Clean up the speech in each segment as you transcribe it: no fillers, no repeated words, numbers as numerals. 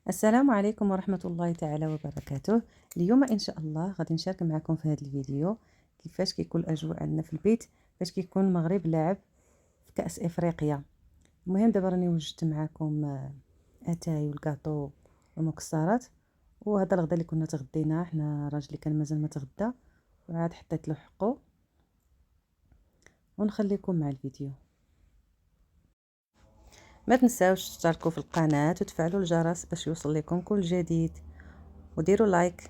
السلام عليكم ورحمة الله تعالى وبركاته. اليوم ان شاء الله غادي نشارك معكم في هذا الفيديو كيفاش كيكون الاجواء عندنا في البيت فاش كيكون المغرب لاعب في كاس افريقيا. المهم دابا راني وجدت معكم اتاي والكاطو والمكسرات، وهذا الغدا اللي كنا تغديناه حنا راجلي كان مازال ما تغدى وعاد حطيت له حقه، ونخليكم مع الفيديو. ما تنساوش تشتركوا في القناة وتفعلوا الجرس باش يوصل لكم كل جديد، وديروا لايك.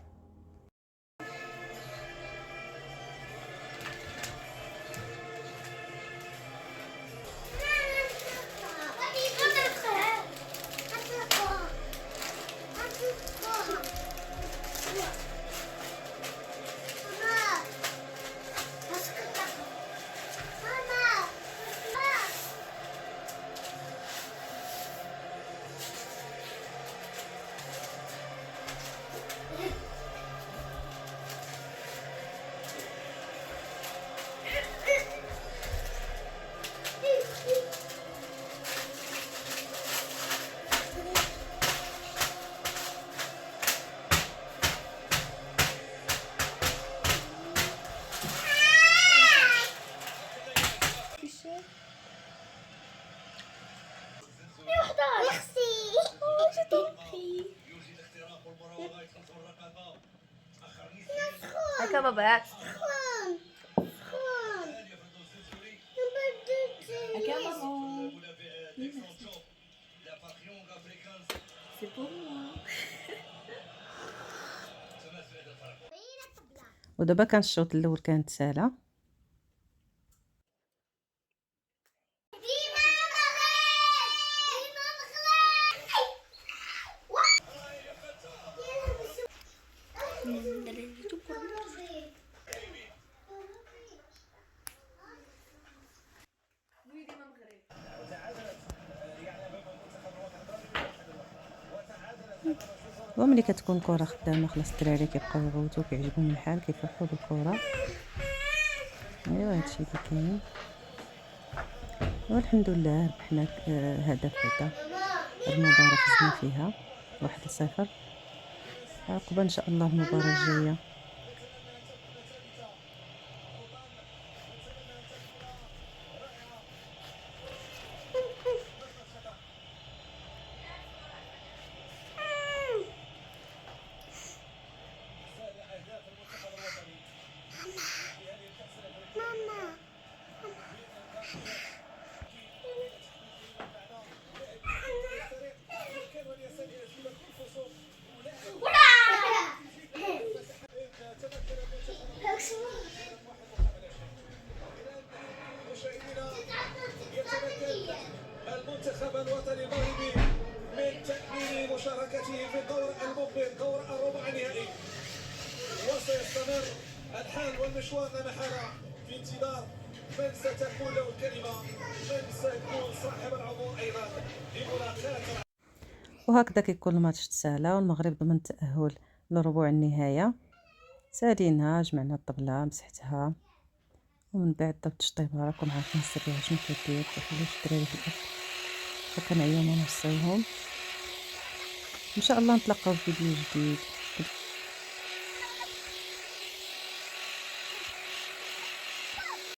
هكا بابا هكا ماما سي بور موا. ودابا كان الشوط الاول كانت ساله. وملي كتكون الكره خدامه خلاص الدراري كيبقاو يغوتوا كيعجبهم الحال كيفرحوا بالكره. ايوا هادشي اللي كاين، والحمد لله ربحنا هدف بعدا المباراه فزنا فيها 1-0. عقبه ان شاء الله المباراه الجايه. المنتخب الوطني المغربي من تأمين مشاركته في الدور المقبل دور الربع النهائي، وسيستمر الحال والمشوار لا محالة في انتظار من ستكون له الكلمة، من سيكون صاحب العبور أيضا لملاقاة. وهكذا كيكون الماتش تسالى والمغرب ضمن التأهل لربع النهاية. سالينها جمعنا الطبلة مسحتها، ومن بعد ضربت الشطيبه راكم عارفين السريه شنو كدير كيخليوش الدراري في الاكل فكنعيا ونوصيهم. ان شاء الله نتلاقاو في فيديو جديد.